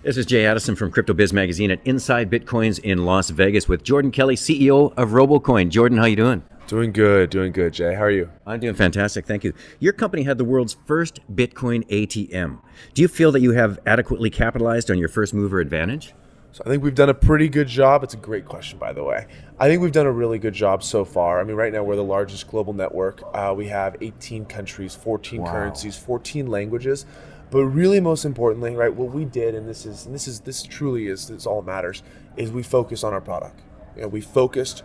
This is Jay Addison from CryptoBiz magazine at Inside Bitcoins in Las Vegas with Jordan Kelley, CEO of Robocoin. Jordan, how you doing? Doing good, Jay. How are you? I'm doing fantastic, thank you. Your company had the world's first Bitcoin ATM. Do you feel that you have adequately capitalized on your first mover advantage? So I think we've done a pretty good job. It's a great question, by the way. I think we've done a really good job so far. I mean, right now we're the largest global network. We have 18 countries, 14 currencies, 14 languages. But really, most importantly, right, what we did, and this truly is all that matters, is we focus on our product. You know, we focused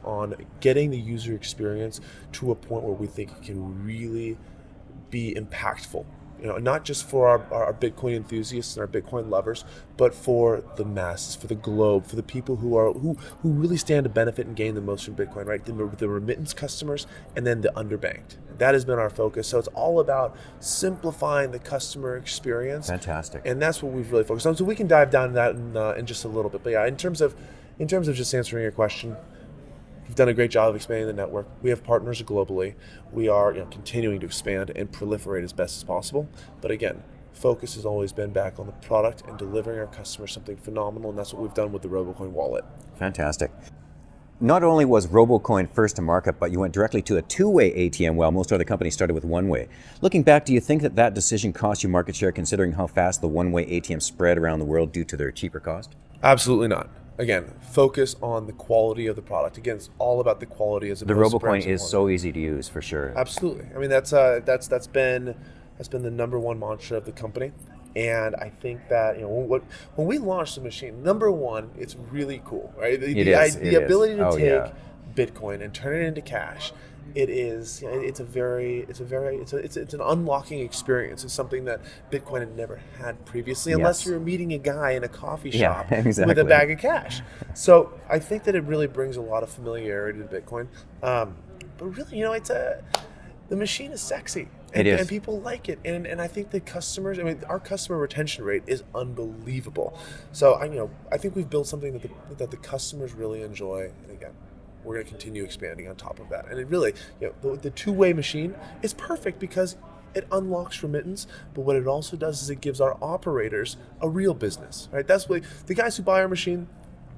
on getting the user experience to a point where we think it can really be impactful. You know, not just for our Bitcoin enthusiasts and our Bitcoin lovers, but for the masses, for the globe, for the people who really stand to benefit and gain the most from Bitcoin, right? The remittance customers and then the underbanked. That has been our focus. So it's all about simplifying the customer experience. Fantastic. And that's what we've really focused on. So we can dive down to that in just a little bit. But yeah, in terms of just answering your question, we've done a great job of expanding the network. We have partners globally. We are continuing to expand and proliferate as best as possible. But again, focus has always been back on the product and delivering our customers something phenomenal, and that's what we've done with the Robocoin Wallet. Fantastic. Not only was Robocoin first to market, but you went directly to a two-way ATM while most other companies started with one-way. Looking back, do you think that decision cost you market share considering how fast the one-way ATM spread around the world due to their cheaper cost? Absolutely not. Again, focus on the quality of the product. Again, it's all about the quality as the Robocoin is so easy to use, for sure. Absolutely. I mean, that's been the number one mantra of the company, and I think that when we launched the machine, number one, it's really cool, right? The ability to take Bitcoin and turn it into cash. It's an unlocking experience. It's something that Bitcoin had never had previously, unless you were meeting a guy in a coffee shop with a bag of cash. So I think that it really brings a lot of familiarity to Bitcoin. But really, the machine is sexy. And people like it. And I think the customers, our customer retention rate is unbelievable. So I think we've built something that the customers really enjoy. And again, we're going to continue expanding on top of that. And it really, the two-way machine is perfect because it unlocks remittance, but what it also does is it gives our operators a real business, right? That's what the guys who buy our machine,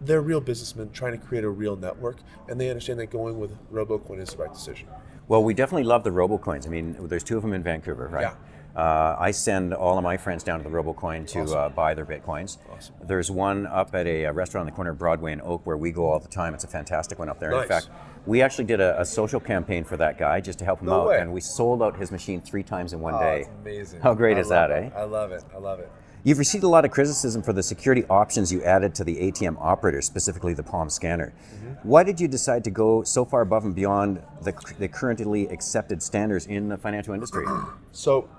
they're real businessmen trying to create a real network, and they understand that going with Robocoin is the right decision. Well, we definitely love the Robocoins. I mean, there's two of them in Vancouver, right? Yeah. I send all of my friends down to the Robocoin to buy their Bitcoins. Awesome. There's one up at a restaurant on the corner of Broadway and Oak where we go all the time. It's a fantastic one up there. Nice. In fact, we actually did a social campaign for that guy just to help him out, and we sold out his machine 3 times in one day. That's amazing. How great is that, eh? I love it. You've received a lot of criticism for the security options you added to the ATM operators, specifically the palm scanner. Mm-hmm. Why did you decide to go so far above and beyond the currently accepted standards in the financial industry? So,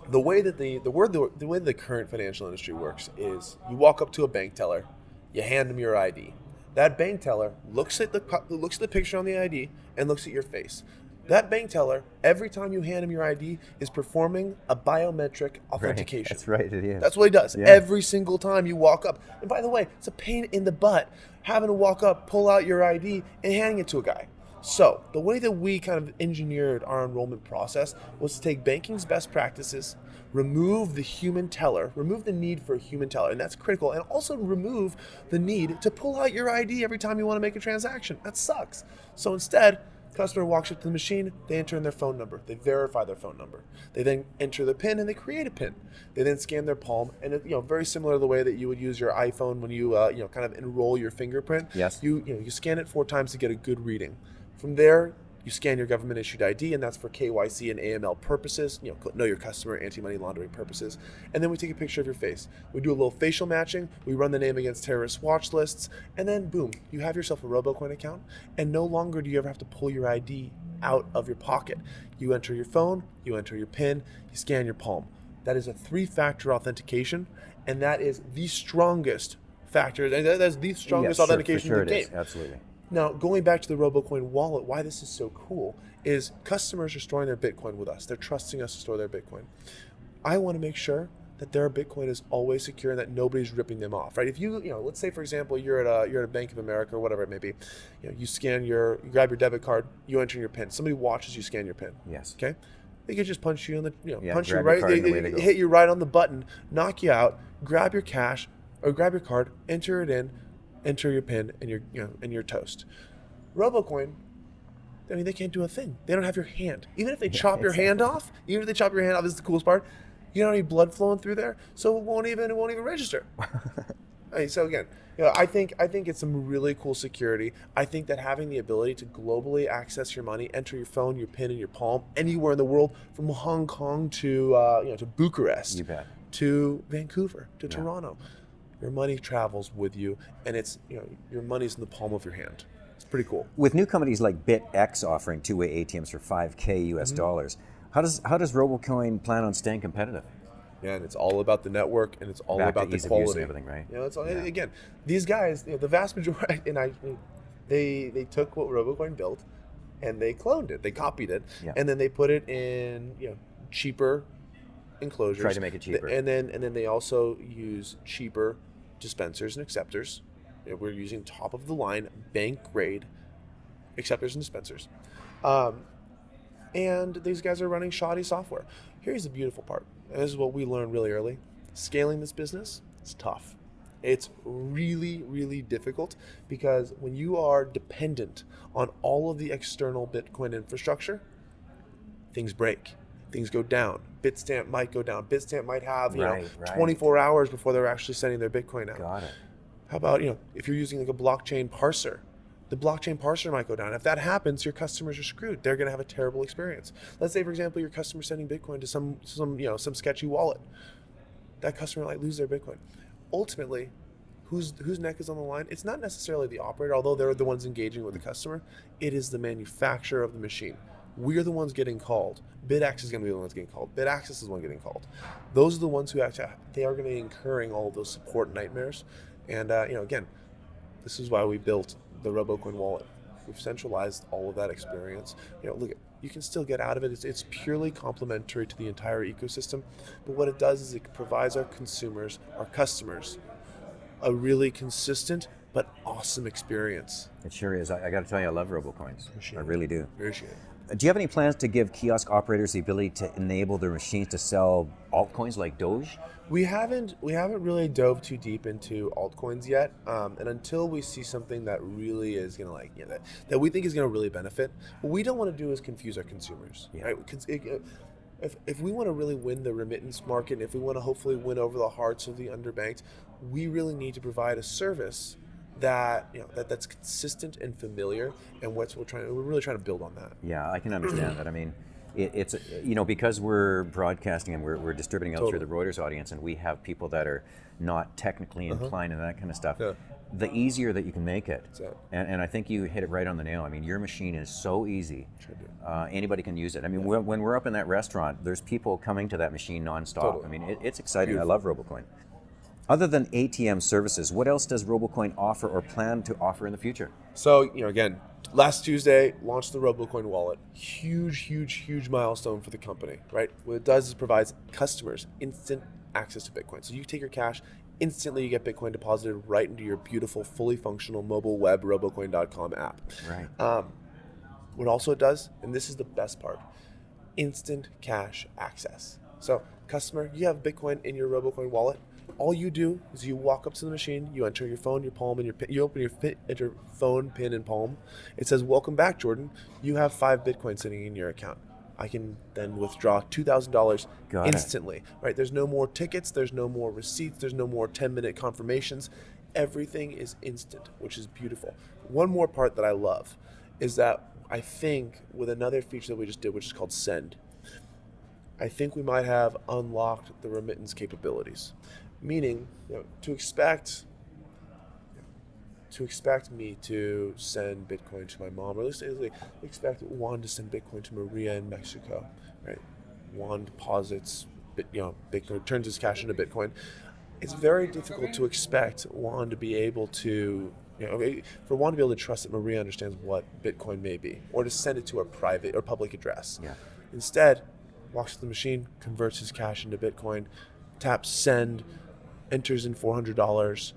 the way that the current financial industry works is you walk up to a bank teller, you hand them your ID. That bank teller looks at the picture on the ID and looks at your face. That bank teller, every time you hand him your ID, is performing a biometric authentication. That's right, it is. That's what he does. Yeah. Every single time you walk up. And by the way, it's a pain in the butt having to walk up, pull out your ID, and handing it to a guy. So the way that we kind of engineered our enrollment process was to take banking's best practices, remove the human teller, remove the need for a human teller, and that's critical, and also remove the need to pull out your ID every time you want to make a transaction. That sucks. So instead, customer walks up to the machine, they enter in their phone number, they verify their phone number. They then enter the PIN and they create a PIN. They then scan their palm, and very similar to the way that you would use your iPhone when you kind of enroll your fingerprint. Yes. You scan it 4 times to get a good reading. From there, you scan your government issued ID, and that's for KYC and AML purposes, know your customer, anti-money laundering purposes. And then we take a picture of your face. We do a little facial matching, we run the name against terrorist watch lists, and then boom, you have yourself a Robocoin account, and no longer do you ever have to pull your ID out of your pocket. You enter your phone, you enter your PIN, you scan your palm. That is a 3-factor authentication, and that is the strongest factor, and that's the strongest authentication in the game. Absolutely. Now, going back to the Robocoin wallet, why this is so cool is customers are storing their Bitcoin with us. They're trusting us to store their Bitcoin. I want to make sure that their Bitcoin is always secure and that nobody's ripping them off, right? If you let's say for example you're at a Bank of America or whatever it may be, you grab your debit card, you enter your PIN. Somebody watches you scan your PIN. Yes. Okay. They could just punch you in the, punch you grab your right, card and away they go. hit you right on the button, knock you out, grab your cash or grab your card, enter it in, enter your PIN, and you're toast. Robocoin, I mean, they can't do a thing. They don't have your hand. Even if they chop your hand off, this is the coolest part. You don't have any blood flowing through there, so it won't even register. So again, I think it's some really cool security. I think that having the ability to globally access your money, enter your phone, your PIN in your palm, anywhere in the world, from Hong Kong to to Bucharest, You bet. to Vancouver, to Toronto, your money travels with you, and it's your money's in the palm of your hand. It's pretty cool. With new companies like BitX offering two-way ATMs for $5K US dollars, how does Robocoin plan on staying competitive? Yeah, and it's all about the network, and it's all Back about to the ease of use quality. and everything, right? It's all, again, these guys, the vast majority, they took what Robocoin built, and they cloned it, they copied it, and then they put it in cheaper enclosures. Try to make it cheaper. And then they also use cheaper dispensers and acceptors. We're using top of the line bank grade acceptors and dispensers. And these guys are running shoddy software. Here's the beautiful part. And this is what we learned really early. Scaling this business is tough. It's really, really difficult because when you are dependent on all of the external Bitcoin infrastructure, things break. Things go down. Bitstamp might go down. Bitstamp might have 24 hours before they're actually sending their Bitcoin out. Got it. How about if you're using like a blockchain parser? The blockchain parser might go down. If that happens, your customers are screwed. They're going to have a terrible experience. Let's say, for example, your customer sending Bitcoin to some sketchy wallet. That customer might lose their Bitcoin. Ultimately, whose neck is on the line? It's not necessarily the operator, although they're the ones engaging with the customer. It is the manufacturer of the machine. We're the ones getting called. BitX is going to be the ones getting called. BitAccess is the one getting called. Those are the ones who actually, they are going to be incurring all of those support nightmares. And again, this is why we built the Robocoin Wallet. We've centralized all of that experience. Look, you can still get out of it. It's purely complementary to the entire ecosystem. But what it does is it provides our consumers, our customers, a really consistent but awesome experience. It sure is. I got to tell you, I love Robocoins. I really do. Appreciate it. Do you have any plans to give kiosk operators the ability to enable their machines to sell altcoins like Doge? We haven't really dove too deep into altcoins yet, and until we see something that really is gonna that we think is gonna really benefit, what we don't want to do is confuse our consumers. Right? If we want to really win the remittance market, and if we want to hopefully win over the hearts of the underbanked, we really need to provide a service that's consistent and familiar, and we're really trying to build on that. Yeah, I can understand that. I mean, it's because we're broadcasting and we're distributing out through the Reuters audience, and we have people that are not technically inclined and that kind of stuff. The easier that you can make it, and I think you hit it right on the nail. I mean, your machine is so easy. Anybody can use it. I mean, when we're up in that restaurant, there's people coming to that machine nonstop. I mean, it's exciting. Beautiful. I love Robocoin. Other than ATM services, what else does Robocoin offer or plan to offer in the future? So, again, last Tuesday, launched the Robocoin Wallet. Huge milestone for the company, right? What it does is provides customers instant access to Bitcoin. So you take your cash, instantly you get Bitcoin deposited right into your beautiful, fully functional mobile web robocoin.com app. Right. What also it does, and this is the best part, instant cash access. So, customer, you have Bitcoin in your Robocoin Wallet. All you do is you walk up to the machine, you enter your phone, your palm, and your PIN. You open enter phone, PIN, and palm. It says, "Welcome back, Jordan. You have 5 Bitcoin sitting in your account. I can then withdraw $2,000 instantly." Right? There's no more tickets. There's no more receipts. There's no more 10-minute confirmations. Everything is instant, which is beautiful. One more part that I love is that I think with another feature that we just did, which is called Send, I think we might have unlocked the remittance capabilities. Meaning, to expect me to send Bitcoin to my mom, or at least expect Juan to send Bitcoin to Maria in Mexico, right? Juan deposits, Bitcoin, turns his cash into Bitcoin. It's very difficult to expect Juan to be able to, for Juan to be able to trust that Maria understands what Bitcoin may be, or to send it to a private or public address. Yeah. Instead, walks to the machine, converts his cash into Bitcoin, taps send, enters in $400,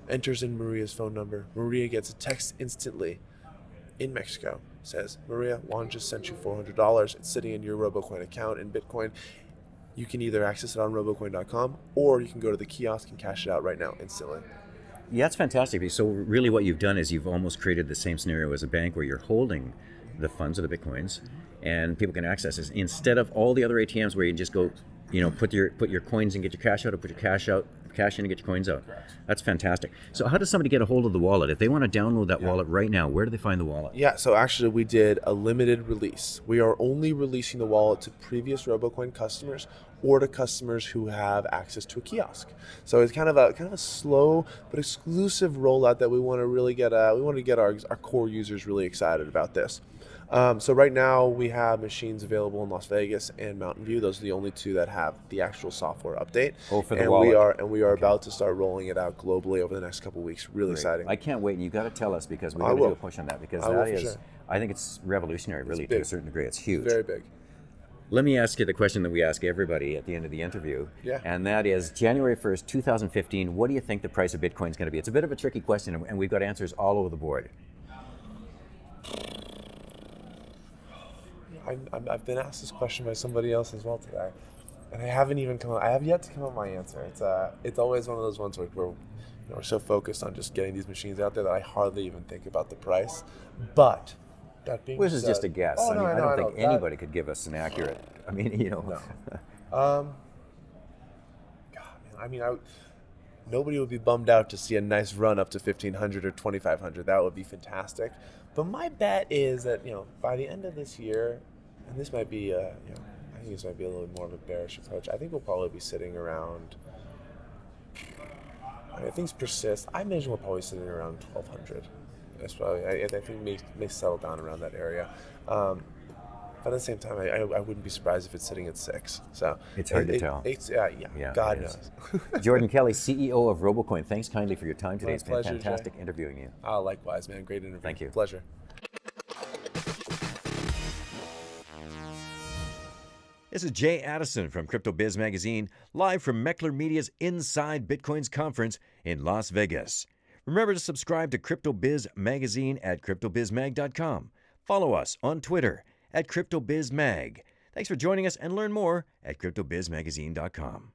enters in Maria's phone number. Maria gets a text instantly in Mexico says, Maria, Juan just sent you $400. It's sitting in your Robocoin account in Bitcoin. You can either access it on robocoin.com or you can go to the kiosk and cash it out right now instantly. Yeah, that's fantastic. So really what you've done is you've almost created the same scenario as a bank where you're holding the funds or the Bitcoins and people can access it instead of all the other ATMs where you just go, put your coins and get your cash out, or put your cash in and get your coins out. Correct. That's fantastic. So how does somebody get a hold of the wallet? If they want to download that wallet right now, where do they find the wallet? Yeah, so actually we did a limited release. We are only releasing the wallet to previous Robocoin customers or to customers who have access to a kiosk. So it's kind of a slow but exclusive rollout that we want to really get. We want to get our core users really excited about this. So right now we have machines available in Las Vegas and Mountain View. Those are the only two that have the actual software update. Oh, for the and wallet. we are about to start rolling it out globally over the next couple of weeks. Really exciting. I can't wait. And you got to tell us because we got to do a push on that because that is, sure. I think it's revolutionary, really, to a certain degree. It's huge. It's very big. Let me ask you the question that we ask everybody at the end of the interview. Yeah. And that is January 1st, 2015, what do you think the price of Bitcoin is going to be? It's a bit of a tricky question, and we've got answers all over the board. I've been asked this question by somebody else as well today, and I have yet to come up with my answer. It's always one of those ones where we're so focused on just getting these machines out there that I hardly even think about the price. But that being This said, is just a guess. Oh, I don't think that, anybody could give us an accurate. No. God, man. Nobody would be bummed out to see a nice run up to 1,500 or 2,500. That would be fantastic. But my bet is that by the end of this year, and this might be I think this might be a little more of a bearish approach. I think we'll probably be sitting around. If things persist, I imagine we're probably sitting around 1,200. That's probably. I think may settle down around that area. But at the same time, I wouldn't be surprised if it's sitting at 6. So it's hard to tell. God knows. Jordan Kelley, CEO of Robocoin. Thanks kindly for your time today. It's been pleasure, fantastic Jay. interviewing you. Likewise, man. Great interview. Thank you. Pleasure. This is Jay Addison from CryptoBiz Magazine, live from Meckler Media's Inside Bitcoins conference in Las Vegas. Remember to subscribe to CryptoBiz Magazine at CryptoBizMag.com. Follow us on Twitter at CryptoBizMag. Thanks for joining us and learn more at CryptoBizMagazine.com.